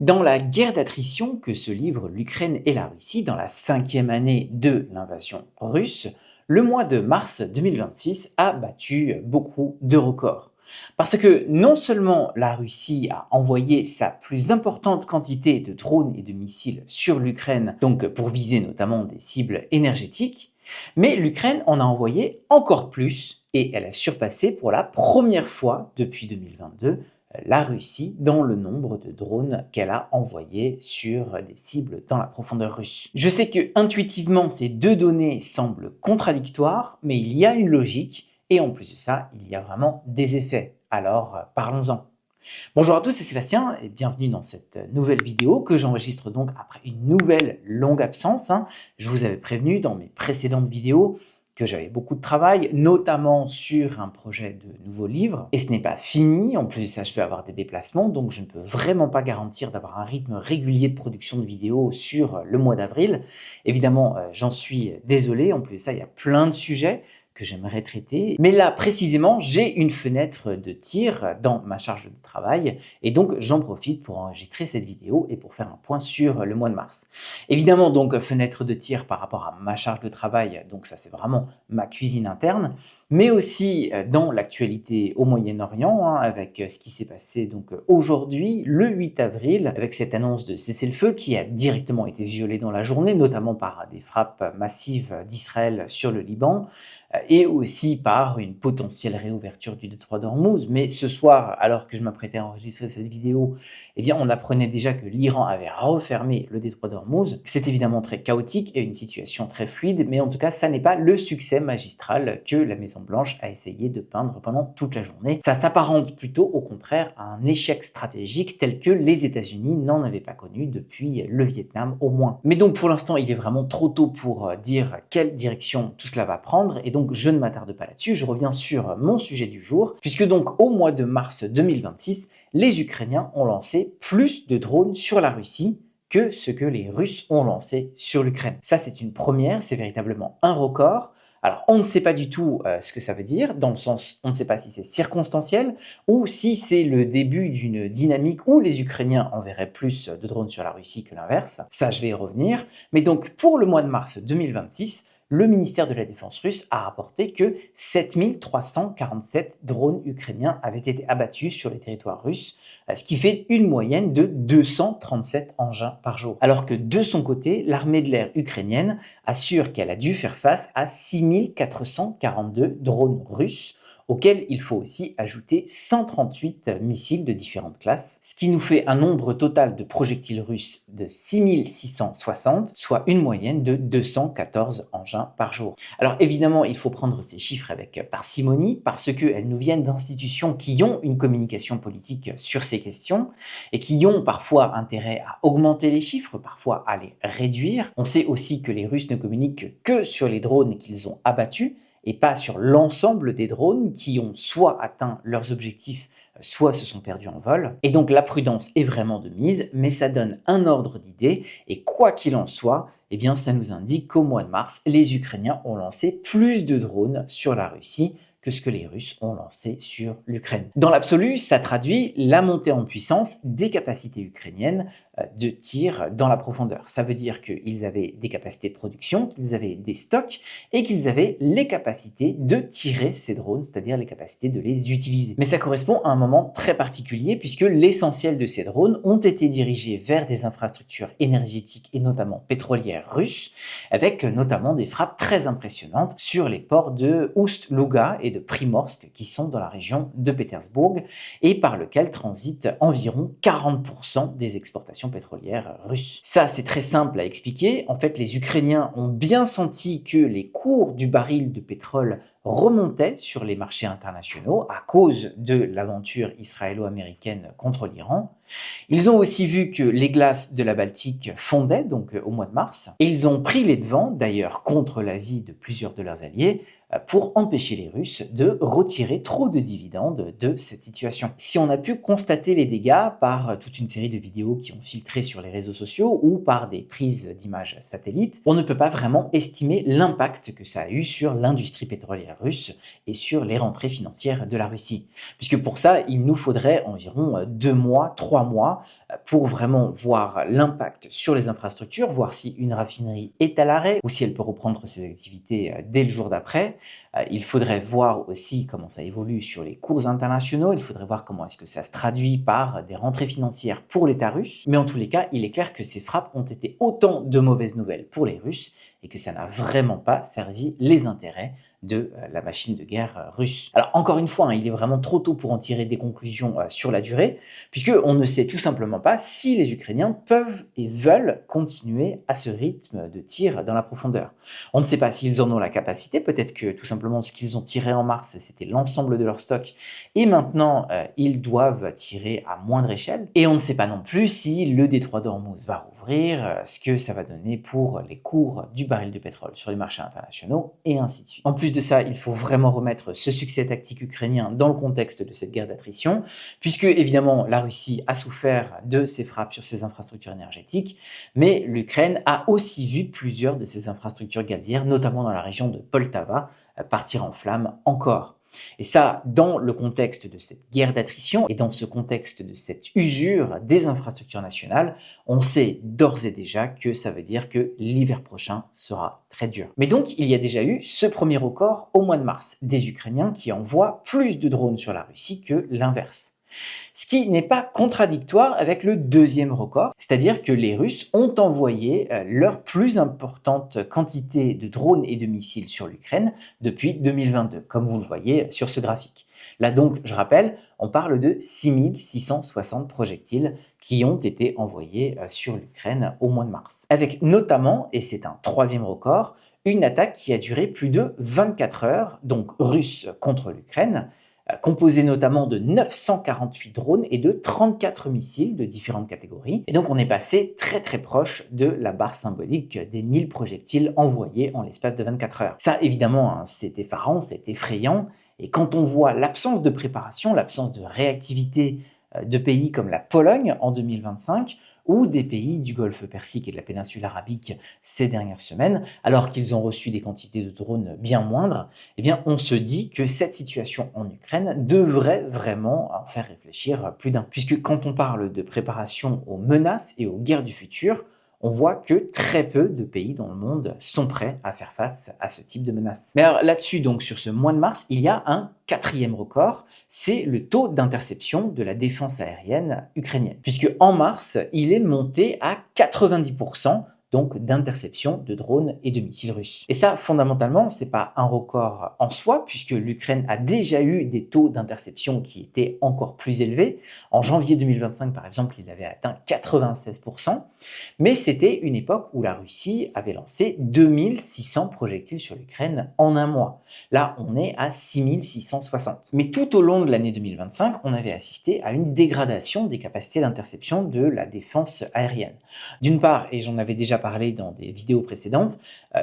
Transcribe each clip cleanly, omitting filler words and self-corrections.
Dans la guerre d'attrition que se livrent l'Ukraine et la Russie dans la 5e année de l'invasion russe, le mois de mars 2026 a battu beaucoup de records. Parce que non seulement la Russie a envoyé sa plus importante quantité de drones et de missiles sur l'Ukraine, donc pour viser notamment des cibles énergétiques, mais l'Ukraine en a envoyé encore plus et elle a surpassé pour la première fois depuis 2022 la Russie dans le nombre de drones qu'elle a envoyés sur des cibles dans la profondeur russe. Je sais que intuitivement ces deux données semblent contradictoires, mais il y a une logique et en plus de ça, il y a vraiment des effets. Alors parlons-en. Bonjour à tous, c'est Sébastien et bienvenue dans cette nouvelle vidéo que j'enregistre donc après une nouvelle longue absence. Je vous avais prévenu dans mes précédentes vidéos que j'avais beaucoup de travail, notamment sur un projet de nouveau livre. Et ce n'est pas fini, en plus de ça, je vais avoir des déplacements, donc je ne peux vraiment pas garantir d'avoir un rythme régulier de production de vidéos sur le mois d'avril. Évidemment, j'en suis désolé, en plus de ça, il y a plein de sujets que j'aimerais traiter. Mais là, précisément, j'ai une fenêtre de tir dans ma charge de travail et donc j'en profite pour enregistrer cette vidéo et pour faire un point sur le mois de mars. Évidemment, donc, fenêtre de tir par rapport à ma charge de travail, donc ça c'est vraiment ma cuisine interne, mais aussi dans l'actualité au Moyen-Orient, avec ce qui s'est passé donc aujourd'hui, le 8 avril, avec cette annonce de cessez-le-feu qui a directement été violée dans la journée, notamment par des frappes massives d'Israël sur le Liban, et aussi par une potentielle réouverture du détroit d'Ormuz. Mais ce soir, alors que je m'apprêtais à enregistrer cette vidéo, eh bien, on apprenait déjà que l'Iran avait refermé le détroit d'Ormuz. C'est évidemment très chaotique et une situation très fluide, mais en tout cas, ça n'est pas le succès magistral que la Maison-Blanche a essayé de peindre pendant toute la journée. Ça s'apparente plutôt, au contraire, à un échec stratégique tel que les États-Unis n'en avaient pas connu depuis le Vietnam au moins. Mais donc, pour l'instant, il est vraiment trop tôt pour dire quelle direction tout cela va prendre, et donc je ne m'attarde pas là-dessus, je reviens sur mon sujet du jour, puisque donc au mois de mars 2026, les Ukrainiens ont lancé plus de drones sur la Russie que ce que les Russes ont lancé sur l'Ukraine. Ça, c'est une première, c'est véritablement un record. Alors, on ne sait pas du tout ce que ça veut dire, dans le sens, on ne sait pas si c'est circonstanciel ou si c'est le début d'une dynamique où les Ukrainiens enverraient plus de drones sur la Russie que l'inverse. Ça, je vais y revenir. Mais donc, pour le mois de mars 2026, le ministère de la Défense russe a rapporté que 7347 drones ukrainiens avaient été abattus sur les territoires russes, ce qui fait une moyenne de 237 engins par jour. Alors que de son côté, l'armée de l'air ukrainienne assure qu'elle a dû faire face à 6442 drones russes, auquel il faut aussi ajouter 138 missiles de différentes classes, ce qui nous fait un nombre total de projectiles russes de 6660, soit une moyenne de 214 engins par jour. Alors évidemment, il faut prendre ces chiffres avec parcimonie, parce qu'elles nous viennent d'institutions qui ont une communication politique sur ces questions, et qui ont parfois intérêt à augmenter les chiffres, parfois à les réduire. On sait aussi que les Russes ne communiquent que sur les drones qu'ils ont abattus, et pas sur l'ensemble des drones qui ont soit atteint leurs objectifs, soit se sont perdus en vol. Et donc la prudence est vraiment de mise, mais ça donne un ordre d'idée, et quoi qu'il en soit, eh bien ça nous indique qu'au mois de mars, les Ukrainiens ont lancé plus de drones sur la Russie que ce que les Russes ont lancé sur l'Ukraine. Dans l'absolu, ça traduit la montée en puissance des capacités ukrainiennes de tir dans la profondeur. Ça veut dire qu'ils avaient des capacités de production, qu'ils avaient des stocks et qu'ils avaient les capacités de tirer ces drones, c'est-à-dire les capacités de les utiliser. Mais ça correspond à un moment très particulier puisque l'essentiel de ces drones ont été dirigés vers des infrastructures énergétiques et notamment pétrolières russes, avec notamment des frappes très impressionnantes sur les ports de Oust-Louga et de Primorsk qui sont dans la région de Pétersbourg et par lequel transitent environ 40% des exportations pétrolières russes. Ça, c'est très simple à expliquer. En fait, les Ukrainiens ont bien senti que les cours du baril de pétrole remontaient sur les marchés internationaux à cause de l'aventure israélo-américaine contre l'Iran. Ils ont aussi vu que les glaces de la Baltique fondaient, donc au mois de mars, et ils ont pris les devants, d'ailleurs contre l'avis de plusieurs de leurs alliés, pour empêcher les Russes de retirer trop de dividendes de cette situation. Si on a pu constater les dégâts par toute une série de vidéos qui ont filtré sur les réseaux sociaux ou par des prises d'images satellites, on ne peut pas vraiment estimer l'impact que ça a eu sur l'industrie pétrolière russe et sur les rentrées financières de la Russie. Puisque pour ça, il nous faudrait environ 2 mois, 3 mois pour vraiment voir l'impact sur les infrastructures, voir si une raffinerie est à l'arrêt ou si elle peut reprendre ses activités dès le jour d'après. Il faudrait voir aussi comment ça évolue sur les cours internationaux, il faudrait voir comment est-ce que ça se traduit par des rentrées financières pour l'État russe. Mais en tous les cas, il est clair que ces frappes ont été autant de mauvaises nouvelles pour les Russes et que ça n'a vraiment pas servi les intérêts de la machine de guerre russe. Alors encore une fois, il est vraiment trop tôt pour en tirer des conclusions sur la durée, puisqu'on ne sait tout simplement pas si les Ukrainiens peuvent et veulent continuer à ce rythme de tir dans la profondeur. On ne sait pas s'ils en ont la capacité, peut-être que tout simplement ce qu'ils ont tiré en mars, c'était l'ensemble de leur stock, et maintenant ils doivent tirer à moindre échelle, et on ne sait pas non plus si le détroit d'Ormuz va rouvrir, ce que ça va donner pour les cours du baril de pétrole sur les marchés internationaux, et ainsi de suite. En plus de ça, il faut vraiment remettre ce succès tactique ukrainien dans le contexte de cette guerre d'attrition, puisque évidemment la Russie a souffert de ces frappes sur ses infrastructures énergétiques, mais l'Ukraine a aussi vu plusieurs de ses infrastructures gazières, notamment dans la région de Poltava, partir en flammes encore. Et ça, dans le contexte de cette guerre d'attrition et dans ce contexte de cette usure des infrastructures nationales, on sait d'ores et déjà que ça veut dire que l'hiver prochain sera très dur. Mais donc, il y a déjà eu ce premier record au mois de mars, des Ukrainiens qui envoient plus de drones sur la Russie que l'inverse. Ce qui n'est pas contradictoire avec le deuxième record, c'est-à-dire que les Russes ont envoyé leur plus importante quantité de drones et de missiles sur l'Ukraine depuis 2022, comme vous le voyez sur ce graphique. Là donc, je rappelle, on parle de 6660 projectiles qui ont été envoyés sur l'Ukraine au mois de mars. Avec notamment, et c'est un troisième record, une attaque qui a duré plus de 24 heures, donc russe contre l'Ukraine, composé notamment de 948 drones et de 34 missiles de différentes catégories. Et donc on est passé très très proche de la barre symbolique des 1000 projectiles envoyés en l'espace de 24 heures. Ça évidemment, c'est effarant, c'est effrayant, et quand on voit l'absence de préparation, l'absence de réactivité de pays comme la Pologne en 2025, ou des pays du Golfe Persique et de la péninsule arabique ces dernières semaines, alors qu'ils ont reçu des quantités de drones bien moindres, eh bien on se dit que cette situation en Ukraine devrait vraiment en faire réfléchir plus d'un. Puisque quand on parle de préparation aux menaces et aux guerres du futur, on voit que très peu de pays dans le monde sont prêts à faire face à ce type de menaces. Mais alors là-dessus, donc sur ce mois de mars, il y a un quatrième record, c'est le taux d'interception de la défense aérienne ukrainienne. Puisque en mars, il est monté à 90%, donc d'interception de drones et de missiles russes. Et ça, fondamentalement, c'est pas un record en soi, puisque l'Ukraine a déjà eu des taux d'interception qui étaient encore plus élevés. En janvier 2025, par exemple, il avait atteint 96%, mais c'était une époque où la Russie avait lancé 2600 projectiles sur l'Ukraine en un mois. Là, on est à 6660. Mais tout au long de l'année 2025, on avait assisté à une dégradation des capacités d'interception de la défense aérienne. D'une part, et j'en avais déjà parlé dans des vidéos précédentes,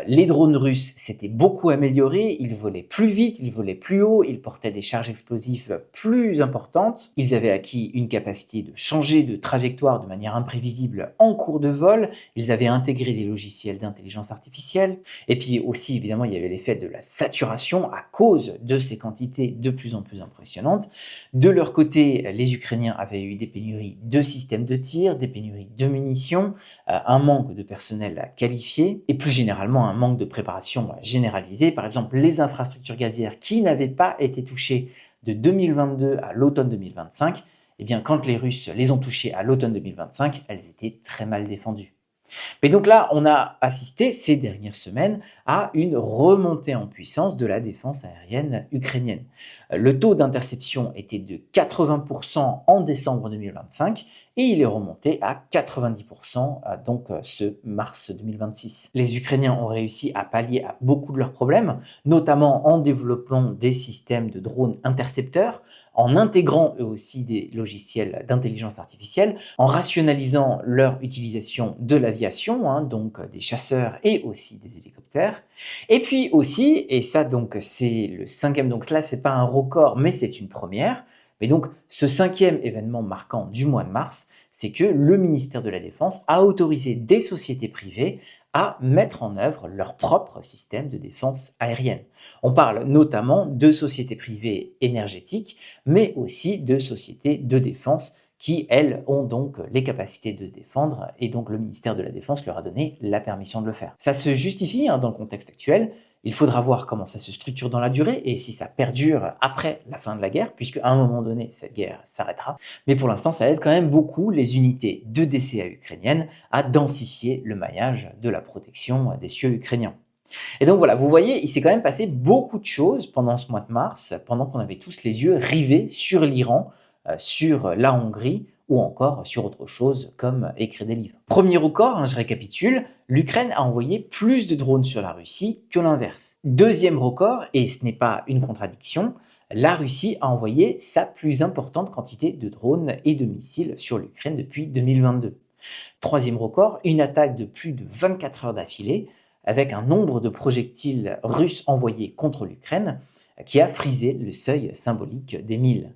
les drones russes s'étaient beaucoup améliorés, ils volaient plus vite, ils volaient plus haut, ils portaient des charges explosives plus importantes, ils avaient acquis une capacité de changer de trajectoire de manière imprévisible en cours de vol, ils avaient intégré des logiciels d'intelligence artificielle, et puis aussi évidemment il y avait l'effet de la saturation à cause de ces quantités de plus en plus impressionnantes. De leur côté, les Ukrainiens avaient eu des pénuries de systèmes de tir, des pénuries de munitions, un manque de personnel qualifié et plus généralement un manque de préparation généralisée. Par exemple, les infrastructures gazières qui n'avaient pas été touchées de 2022 à l'automne 2025, eh bien, quand les Russes les ont touchées à l'automne 2025, elles étaient très mal défendues. Mais donc là, on a assisté ces dernières semaines à une remontée en puissance de la défense aérienne ukrainienne. Le taux d'interception était de 80% en décembre 2025 et il est remonté à 90% donc ce mars 2026. Les Ukrainiens ont réussi à pallier à beaucoup de leurs problèmes, notamment en développant des systèmes de drones intercepteurs, en intégrant eux aussi des logiciels d'intelligence artificielle, en rationalisant leur utilisation de l'aviation, hein, donc des chasseurs et aussi des hélicoptères. Et puis aussi, et ça donc c'est le cinquième, donc là c'est pas un record mais c'est une première, mais donc ce cinquième événement marquant du mois de mars, c'est que le ministère de la Défense a autorisé des sociétés privées à mettre en œuvre leur propre système de défense aérienne. On parle notamment de sociétés privées énergétiques, mais aussi de sociétés de défense qui, elles, ont donc les capacités de se défendre, et donc le ministère de la Défense leur a donné la permission de le faire. Ça se justifie hein, dans le contexte actuel. Il faudra voir comment ça se structure dans la durée et si ça perdure après la fin de la guerre, puisque à un moment donné, cette guerre s'arrêtera. Mais pour l'instant, ça aide quand même beaucoup les unités de DCA ukrainiennes à densifier le maillage de la protection des cieux ukrainiens. Et donc voilà, vous voyez, il s'est quand même passé beaucoup de choses pendant ce mois de mars, pendant qu'on avait tous les yeux rivés sur l'Iran, sur la Hongrie ou encore sur autre chose comme écrire des livres. Premier record, hein, je récapitule, l'Ukraine a envoyé plus de drones sur la Russie que l'inverse. Deuxième record, et ce n'est pas une contradiction, la Russie a envoyé sa plus importante quantité de drones et de missiles sur l'Ukraine depuis 2022. Troisième record, une attaque de plus de 24 heures d'affilée, avec un nombre de projectiles russes envoyés contre l'Ukraine qui a frisé le seuil symbolique des 1000.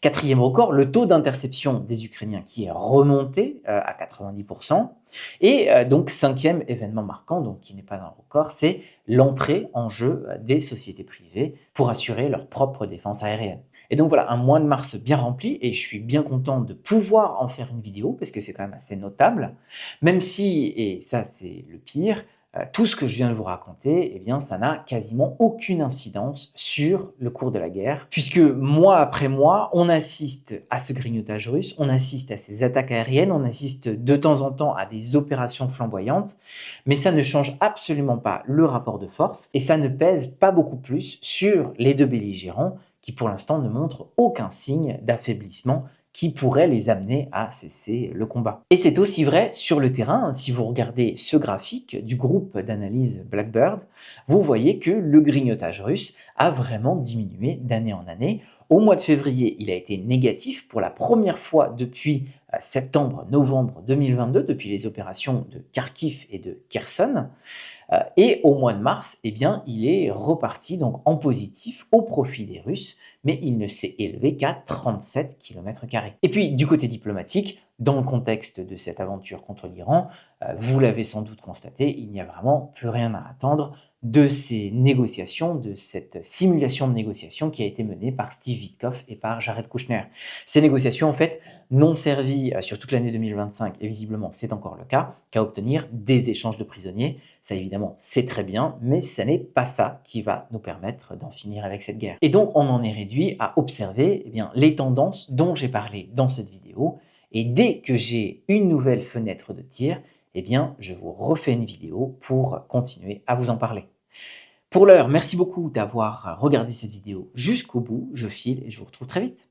Quatrième record, le taux d'interception des Ukrainiens qui est remonté à 90%. Et donc cinquième événement marquant, donc qui n'est pas un record, c'est l'entrée en jeu des sociétés privées pour assurer leur propre défense aérienne. Et donc voilà, un mois de mars bien rempli et je suis bien content de pouvoir en faire une vidéo parce que c'est quand même assez notable, même si, et ça c'est le pire, tout ce que je viens de vous raconter, eh bien, ça n'a quasiment aucune incidence sur le cours de la guerre, puisque mois après mois, on assiste à ce grignotage russe, on assiste à ces attaques aériennes, on assiste de temps en temps à des opérations flamboyantes, mais ça ne change absolument pas le rapport de force et ça ne pèse pas beaucoup plus sur les deux belligérants qui pour l'instant ne montrent aucun signe d'affaiblissement qui pourrait les amener à cesser le combat. Et c'est aussi vrai sur le terrain. Si vous regardez ce graphique du groupe d'analyse Blackbird, vous voyez que le grignotage russe a vraiment diminué d'année en année. Au mois de février, il a été négatif pour la première fois depuis septembre-novembre 2022, depuis les opérations de Kharkiv et de Kherson. Et au mois de mars, eh bien, il est reparti donc en positif au profit des Russes, mais il ne s'est élevé qu'à 37 km². Et puis, du côté diplomatique, dans le contexte de cette aventure contre l'Iran, vous l'avez sans doute constaté, il n'y a vraiment plus rien à attendre de ces négociations, de cette simulation de négociation qui a été menée par Steve Witkoff et par Jared Kushner. Ces négociations, en fait, n'ont servi sur toute l'année 2025, et visiblement c'est encore le cas, qu'à obtenir des échanges de prisonniers. Ça, évidemment, c'est très bien, mais ce n'est pas ça qui va nous permettre d'en finir avec cette guerre. Et donc, on en est réduit à observer eh bien, les tendances dont j'ai parlé dans cette vidéo, et dès que j'ai une nouvelle fenêtre de tir, eh bien, je vous refais une vidéo pour continuer à vous en parler. Pour l'heure, merci beaucoup d'avoir regardé cette vidéo jusqu'au bout. Je file et je vous retrouve très vite.